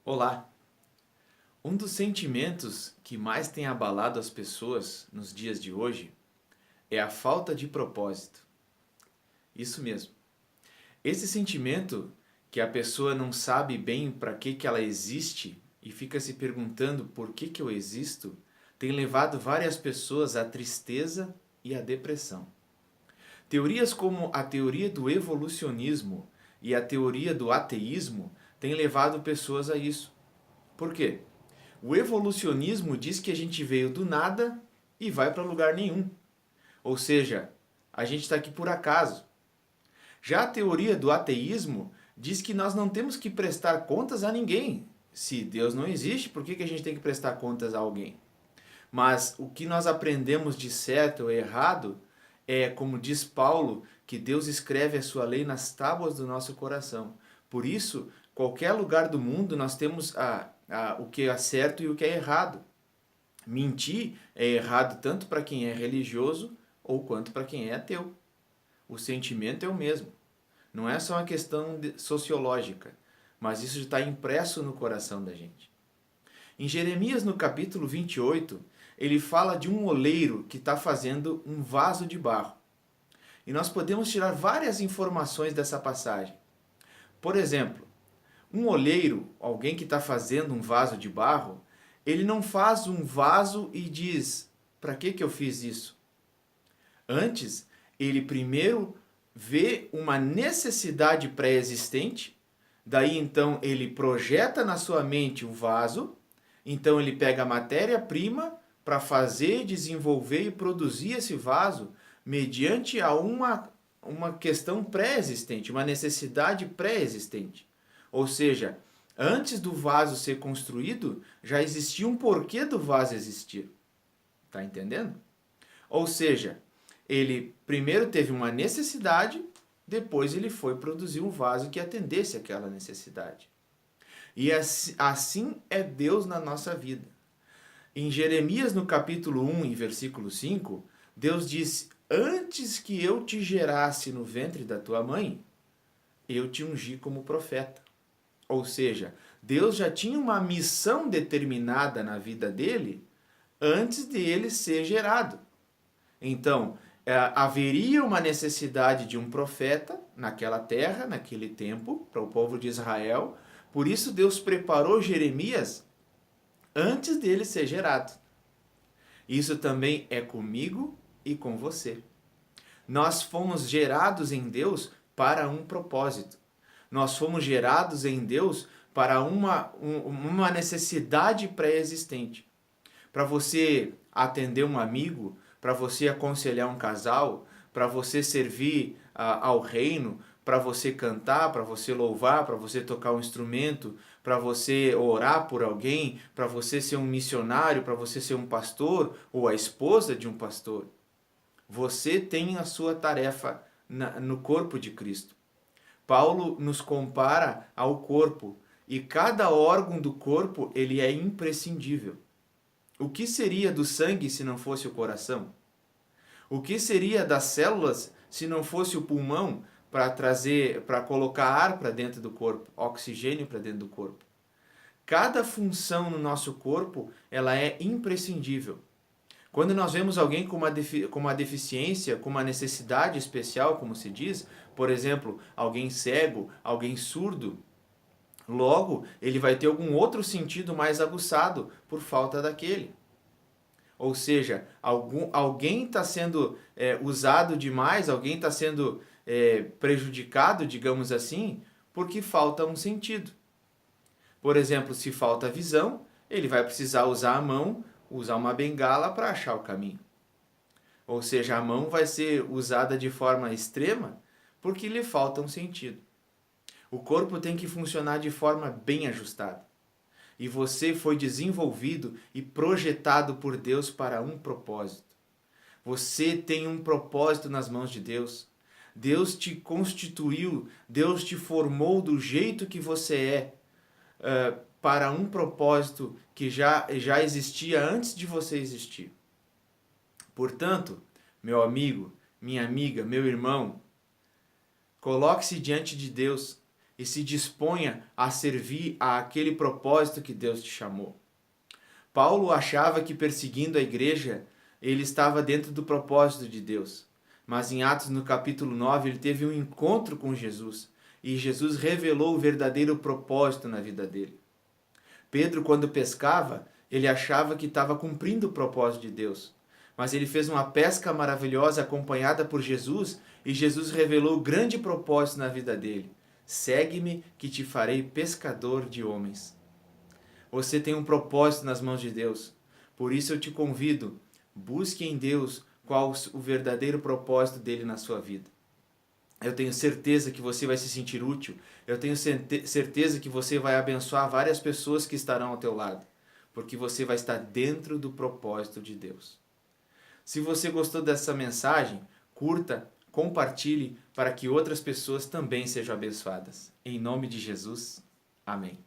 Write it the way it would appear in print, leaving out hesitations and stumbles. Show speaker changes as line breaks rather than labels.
Olá! Um dos sentimentos que mais tem abalado as pessoas nos dias de hoje é a falta de propósito. Isso mesmo. Esse sentimento que a pessoa não sabe bem para que ela existe e fica se perguntando por que eu existo, tem levado várias pessoas à tristeza e à depressão. Teorias como a teoria do evolucionismo e a teoria do ateísmo têm levado pessoas a isso. Por quê? O evolucionismo diz que a gente veio do nada e vai para lugar nenhum. Ou seja, a gente está aqui por acaso. Já a teoria do ateísmo diz que nós não temos que prestar contas a ninguém. Se Deus não existe, por que a gente tem que prestar contas a alguém? Mas o que nós aprendemos de certo ou errado é, como diz Paulo, que Deus escreve a sua lei nas tábuas do nosso coração. Por isso, qualquer lugar do mundo nós temos o que é certo e o que é errado. Mentir é errado tanto para quem é religioso ou quanto para quem é ateu. O sentimento é o mesmo. Não é só uma questão sociológica, mas isso está impresso no coração da gente. Em Jeremias, no capítulo 28, ele fala de um oleiro que está fazendo um vaso de barro. E nós podemos tirar várias informações dessa passagem. Por exemplo, um oleiro, alguém que está fazendo um vaso de barro, ele não faz um vaso e diz: para que eu fiz isso? Antes, ele primeiro vê uma necessidade pré-existente, daí então ele projeta na sua mente o vaso, então ele pega a matéria-prima para fazer, desenvolver e produzir esse vaso mediante a uma questão pré-existente, uma necessidade pré-existente. Ou seja, antes do vaso ser construído, já existia um porquê do vaso existir. Tá entendendo? Ou seja, ele primeiro teve uma necessidade, depois ele foi produzir um vaso que atendesse aquela necessidade. E assim é Deus na nossa vida. Em Jeremias, no capítulo 1, em versículo 5, Deus diz: antes que eu te gerasse no ventre da tua mãe, eu te ungi como profeta. Ou seja, Deus já tinha uma missão determinada na vida dele antes de ele ser gerado. Então, haveria uma necessidade de um profeta naquela terra, naquele tempo, para o povo de Israel. Por isso Deus preparou Jeremias antes dele ser gerado. Isso também é comigo e com você. Nós fomos gerados em Deus para um propósito. Nós fomos gerados em Deus para uma necessidade pré-existente. Para você atender um amigo, para você aconselhar um casal, para você servir ao reino, para você cantar, para você louvar, para você tocar um instrumento, para você orar por alguém, para você ser um missionário, para você ser um pastor ou a esposa de um pastor. Você tem a sua tarefa no corpo de Cristo. Paulo nos compara ao corpo e cada órgão do corpo ele é imprescindível. O que seria do sangue se não fosse o coração? O que seria das células se não fosse o pulmão para colocar ar para dentro do corpo, oxigênio para dentro do corpo? Cada função no nosso corpo, ela é imprescindível. Quando nós vemos alguém com uma deficiência, com uma necessidade especial, como se diz, por exemplo, alguém cego, alguém surdo, logo ele vai ter algum outro sentido mais aguçado por falta daquele. Ou seja, alguém está sendo usado demais, alguém está sendo prejudicado, digamos assim, porque falta um sentido. Por exemplo, se falta visão, ele vai precisar usar a mão, usar uma bengala para achar o caminho. Ou seja, a mão vai ser usada de forma extrema porque lhe falta um sentido. O corpo tem que funcionar de forma bem ajustada. E você foi desenvolvido e projetado por Deus para um propósito. Você tem um propósito nas mãos de Deus. Deus te constituiu, Deus te formou do jeito que você é, para um propósito que já existia antes de você existir. Portanto, meu amigo, minha amiga, meu irmão, coloque-se diante de Deus e se disponha a servir a aquele propósito que Deus te chamou. Paulo achava que perseguindo a igreja, ele estava dentro do propósito de Deus. Mas em Atos, no capítulo 9, ele teve um encontro com Jesus e Jesus revelou o verdadeiro propósito na vida dele. Pedro, quando pescava, ele achava que estava cumprindo o propósito de Deus. Mas ele fez uma pesca maravilhosa acompanhada por Jesus e Jesus revelou o grande propósito na vida dele. Segue-me que te farei pescador de homens. Você tem um propósito nas mãos de Deus. Por isso eu te convido, busque em Deus qual o verdadeiro propósito dele na sua vida. Eu tenho certeza que você vai se sentir útil. Eu tenho certeza que você vai abençoar várias pessoas que estarão ao teu lado, porque você vai estar dentro do propósito de Deus. Se você gostou dessa mensagem, curta, compartilhe para que outras pessoas também sejam abençoadas. Em nome de Jesus, amém.